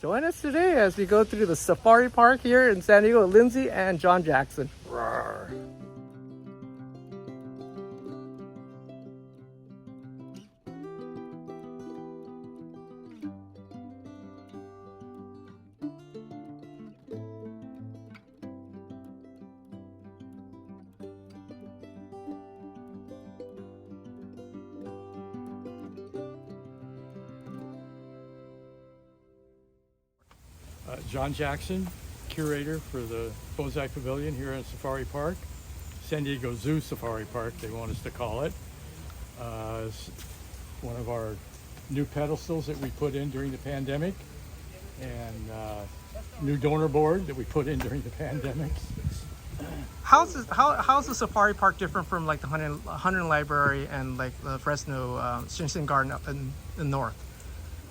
Join us today as we go through the safari park here in San Diego with Lindsay and John Jackson. Roar. John Jackson, curator for the Bonsai Pavilion here in Safari Park, San Diego Zoo Safari Park, they want us to call it. It's one of our new pedestals that we put in during the pandemic, and new donor board that we put in during the pandemic. How's the safari park different from like the Hunter Library and like the Fresno Shinshin Garden up in the north?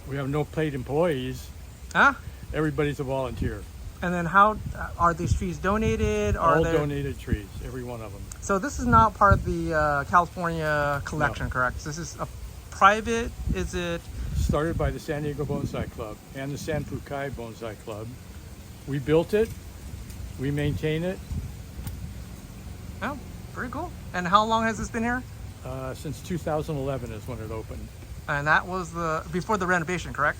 We have no paid employees. Huh? Everybody's a volunteer. And then how are these trees donated? All donated trees, every one of them. So this is not part of the California collection, correct? This is a private, is it? Started by the San Diego Bonsai Club and the San Fukai Bonsai Club. We built it, we maintain it. Oh, very cool. And how long has this been here? Since 2011 is when it opened. And that was before the renovation, correct?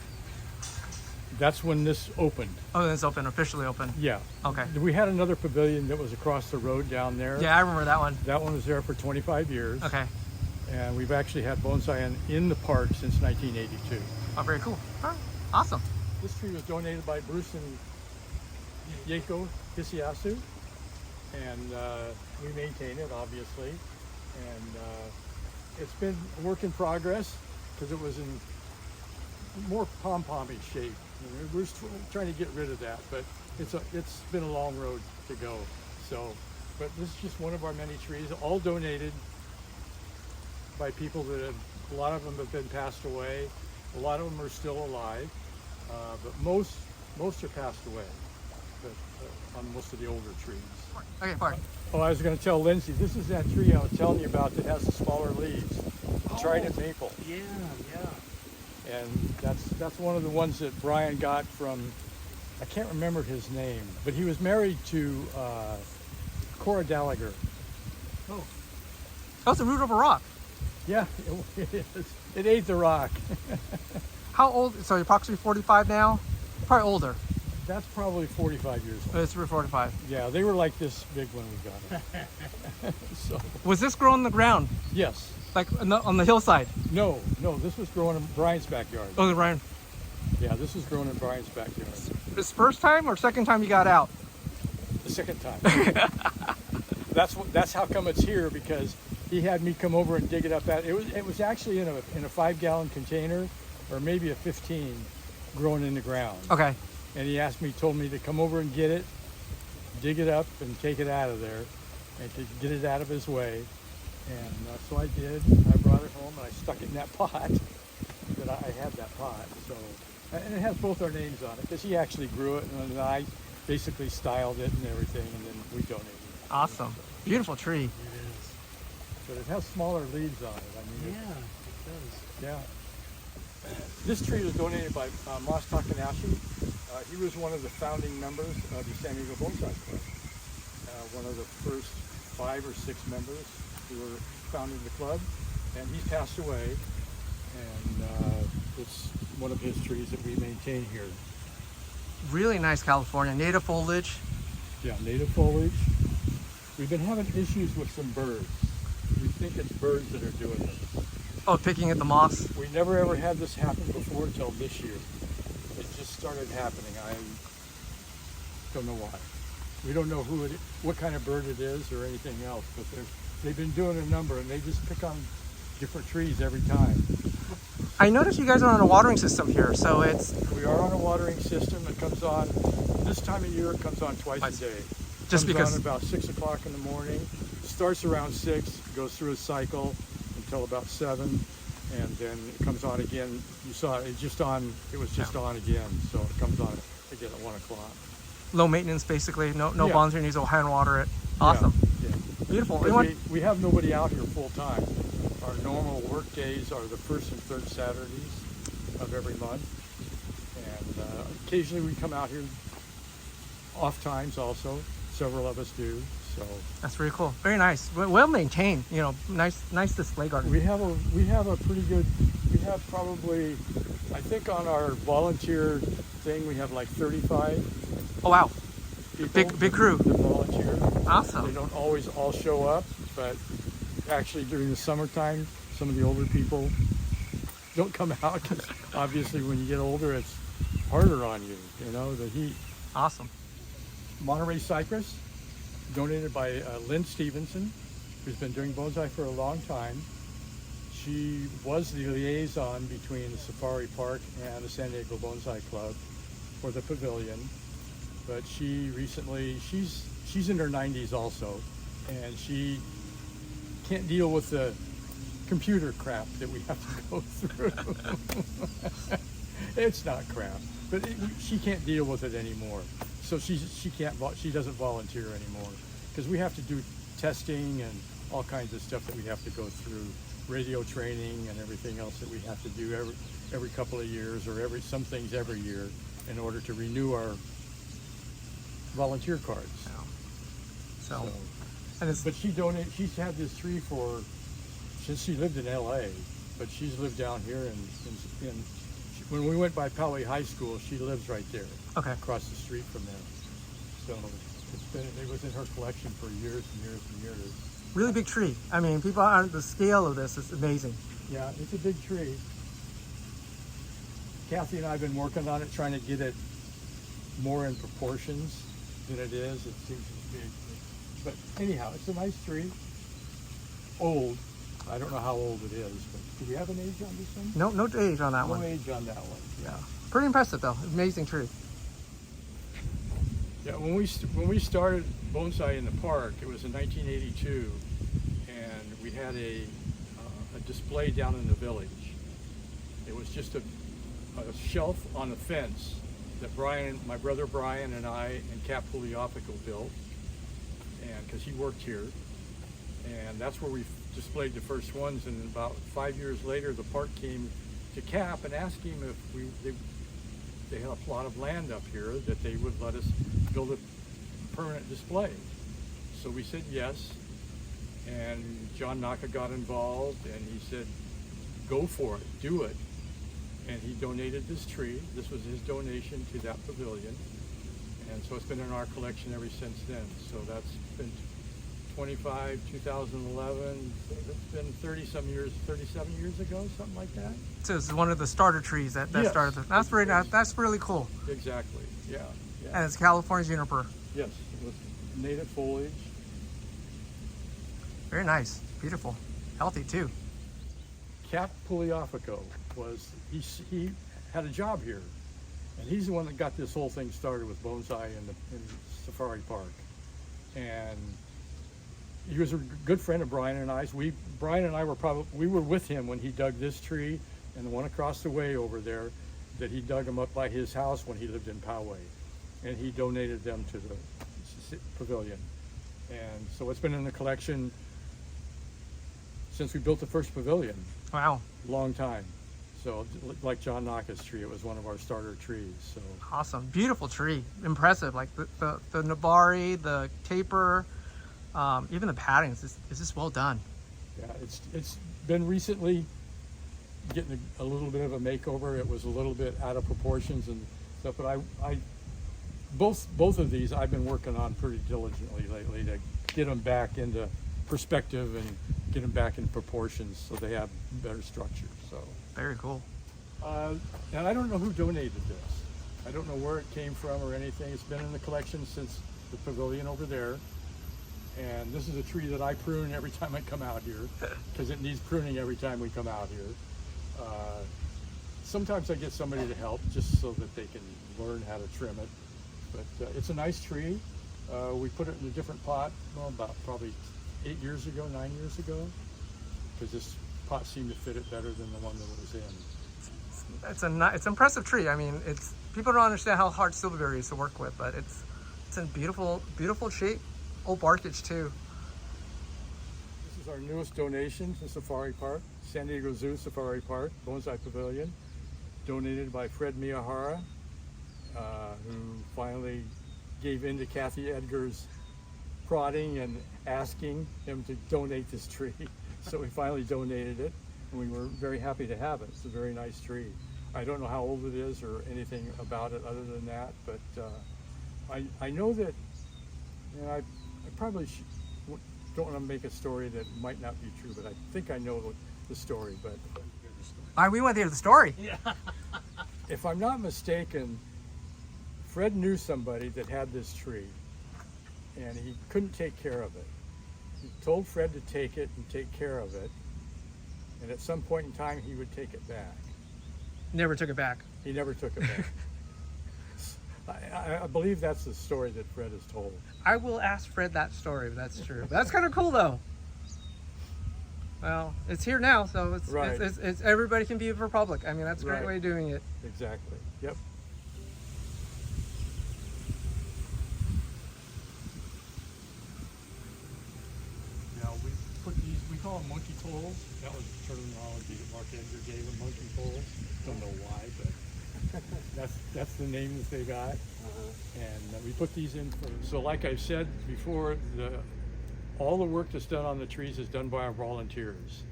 That's when this opened. Oh, it's open, officially open. Yeah. Okay. We had another pavilion that was across the road down there. Yeah, I remember that one. That one was there for 25 years. Okay. And we've actually had bonsai in the park since 1982. Oh, very cool. Oh, awesome. This tree was donated by Bruce and Yeko Hisiyasu. And we maintain it, obviously. And it's been a work in progress because it was in more pom-pommy shape. We're trying to get rid of that, but it's been a long road to go. So, but this is just one of our many trees, all donated by people that have, a lot of them have been passed away, a lot of them are still alive, but most are passed away, but, on most of the older trees. Okay, fine. Oh, I was going to tell Lindsay, this is that tree I was telling you about that has the smaller leaves, the trident maple. Yeah. And that's one of the ones that Brian got from, I can't remember his name, but he was married to Cora Gallagher. Oh. That's the root of a rock. Yeah, it is. It ate the rock. How old? So you're approximately 45 now? Probably older. That's probably 45 years old. It's 45. Yeah, they were like this big when we got them. So. Was this grown on the ground? Yes. Like on the hillside? No, this was grown in Brian's backyard. Oh, Brian. Yeah, this was grown in Brian's backyard. This first time or second time you got out? The second time. That's how come it's here, because he had me come over and dig it up. It was actually in a 5-gallon container, or maybe a 15, grown in the ground. Okay. And he told me to come over and get it, dig it up, and take it out of there, and to get it out of his way. And so I did. I brought it home and I stuck it in that pot. That I had that pot. So, and it has both our names on it because he actually grew it, and then I basically styled it and everything, and then we donated it. Awesome. Beautiful tree. It is. But it has smaller leaves on it. I mean, It does. Yeah. This tree was donated by Mas Takanashi. He was one of the founding members of the San Diego Bonsai Club. One of the first 5 or 6 members who were founding the club, and he passed away, and it's one of his trees that we maintain here. Really nice California. Native foliage. Yeah, native foliage. We've been having issues with some birds. We think it's birds that are doing this. Oh, picking at the moss. We never ever had this happen before until this year. It just started happening. I don't know why. We don't know what kind of bird it is or anything else, but they've been doing a number, and they just pick on different trees every time. I noticed you guys are on a watering system here, so We are on a watering system. It comes on, this time of year, it comes on twice a day. Just comes because on about 6 o'clock in the morning, starts around 6, goes through a cycle until about 7, and then it comes on again. You saw it just on, it was just on again, so it comes on again at 1 o'clock. low maintenance, basically. No Yeah. bonsai needs to hand water it. Awesome. Yeah. Beautiful. We have nobody out here full time. Our normal work days are the first and third Saturdays of every month, and And occasionally we come out here off times also. Several of us do. So That's really cool. Very nice. Well maintained. You know, nice display garden. we have a pretty good. We have probably, I think on our volunteer thing we have like 35 Oh wow, people. big crew. That volunteer. They Awesome. don't always all show up, but actually during the summertime, some of the older people don't come out because obviously when you get older, it's harder on you. You know, the heat. Awesome. Monterey Cypress, donated by Lynn Stevenson, who's been doing bonsai for a long time. She was the liaison between the Safari Park and the San Diego Bonsai Club for the pavilion. But she recently, she's in her 90s also, and she can't deal with the computer crap that we have to go through. It's not crap, but she can't deal with it anymore. So she doesn't volunteer anymore because we have to do testing and all kinds of stuff that we have to go through, radio training and everything else that we have to do every couple of years or some things every year in order to renew our volunteer cards. So and it's, But she's had this tree since she lived in LA, but she's lived down here and when we went by Poway High School, she lives right there. okay. Across the street from there. So it was in her collection for years and years and years. Really big tree. I mean, people aren't the scale of this is amazing. Yeah, it's a big tree. Kathy and I have been working on it, trying to get it more in proportions than it is. It seems big. But anyhow, it's a nice tree. Old. I don't know how old it is, but do we have an age on this one? No age on that No one. age on that one. Yeah. Pretty impressive though. Amazing tree. Yeah, when we started bonsai in the park, it was in 1982, and we had a display down in the village. It was just a shelf on a fence that my brother Brian and I and Cap Puliafico built, and because he worked here, and that's where we displayed the first ones. And about 5 years later, the park came to Cap and asked him if they had a plot of land up here that they would let us build a permanent display. So we said yes, and John Naka got involved, and he said, go for it, do it. And he donated this tree. This was his donation to that pavilion. And so it's been in our collection ever since then. So that's been 2011, it's been 37 years ago, something like that. So it's one of the starter trees that Yes. started. That's really cool. Exactly, yeah. And it's California juniper. Yes, with native foliage. Very nice. Beautiful. Healthy too. Cap Puliafico he had a job here, and he's the one that got this whole thing started with bonsai in Safari Park. And he was a good friend of Brian and I's. Brian and I we were with him when he dug this tree and the one across the way over there, that he dug them up by his house when he lived in Poway, and he donated them to the pavilion. And so it's been in the collection since we built the first pavilion. Wow. Long time. So like John Naka's tree, it was one of our starter trees. So Awesome. Beautiful tree. Impressive. Like the nabari, the taper, even the paddings. It's just well done. yeah, it's been recently getting a little bit of a makeover. It was a little bit out of proportions and stuff, but I both of these I've been working on pretty diligently lately to get them back into perspective and get them back in proportions so they have better structure. So Very cool. and I don't know who donated this. I don't know where it came from or anything. It's been in the collection since the pavilion over there. And this is a tree that I prune every time I come out here because it needs pruning every time we come out here. Sometimes I get somebody to help just so that they can learn how to trim it. But it's a nice tree. We put it in a different pot, about probably 9 years ago, because this pot seemed to fit it better than the one that it was in. It's an impressive tree. I mean, people don't understand how hard Silverberry is to work with, but it's in beautiful shape. Old barkage too. This is our newest donation to Safari Park, San Diego Zoo Safari Park, Bonsai Pavilion, donated by Fred Miyahara who finally gave in to Kathy Edgar's prodding and asking him to donate this tree. So we finally donated it, and we were very happy to have it. It's a very nice tree. I don't know how old it is or anything about it other than that, but I know that, you know, I probably don't want to make a story that might not be true, but I think I know the story. But All right, we want to hear the story. yeah. If I'm not mistaken, Fred knew somebody that had this tree, and he couldn't take care of it. He told Fred to take it and take care of it, and at some point in time he would take it back. Never took it back. He never took it back. I believe that's the story that Fred has told. I will ask Fred that story if that's true. But that's kind of cool though. Well, it's here now, so it's, Right. it's everybody can view it for public. I mean, that's a great Right. way of doing it. Exactly. Yep. Now we put these, we call them monkey poles. That was the terminology that Mark Edgar gave them, monkey poles. Don't know why, but that's the name that they got. And we put these in for, so like I said before, all the work that's done on the trees is done by our volunteers.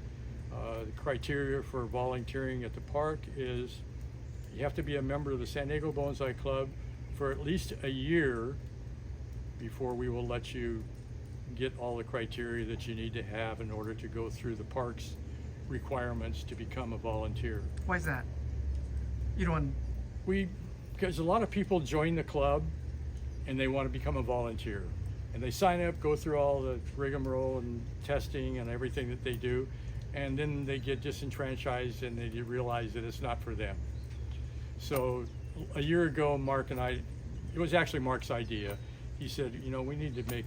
The criteria for volunteering at the park is you have to be a member of the San Diego Bonsai Club for at least a year before we will let you get all the criteria that you need to have in order to go through the park's requirements to become a volunteer. Why is that? You don't. Because a lot of people join the club and they want to become a volunteer. And they sign up, go through all the rigmarole and testing and everything that they do, and then they get disenfranchised and they realize that it's not for them. So a year ago, Mark and I, it was actually Mark's idea. He said, you know, we need to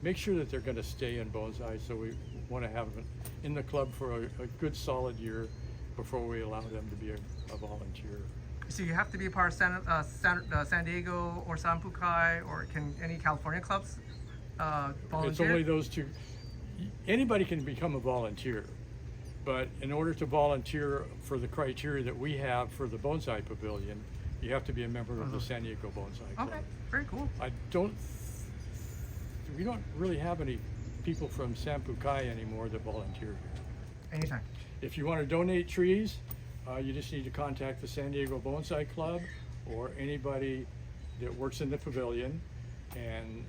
make sure that they're going to stay in bonsai, so we want to have them in the club for a good solid year before we allow them to be a volunteer. So you have to be a part of San Diego or San Pukai, or can any California clubs volunteer? It's only those two. Anybody can become a volunteer, but in order to volunteer for the criteria that we have for the Bonsai Pavilion, you have to be a member of the San Diego Bonsai Club. Okay, very cool. We don't really have any people from San Pukai anymore that volunteer here. Anytime. If you want to donate trees, you just need to contact the San Diego Bonsai Club or anybody that works in the pavilion and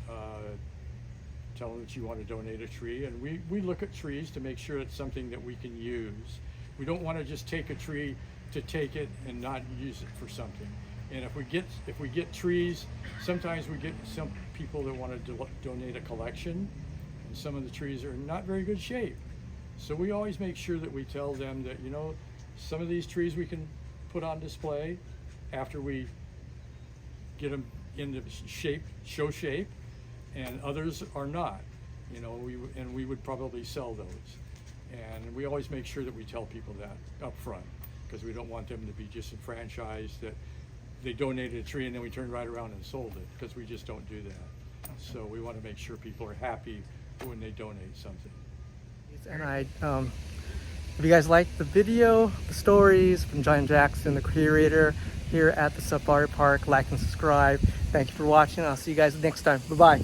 tell them that you want to donate a tree. And we look at trees to make sure it's something that we can use. We don't want to just take a tree to take it and not use it for something. And if we get trees, sometimes we get some people that want to donate a collection, and some of the trees are in not very good shape. So we always make sure that we tell them that, you know, some of these trees we can put on display after we get them into shape, show shape, and others are not. You know, we would probably sell those. And we always make sure that we tell people that up front, because we don't want them to be disenfranchised that they donated a tree and then we turned right around and sold it, because we just don't do that. So we want to make sure people are happy when they donate something. And if you guys like the video, the stories from John Jackson, the curator here at the Safari Park, like and subscribe. Thank you for watching. I'll see you guys next time. Bye-bye.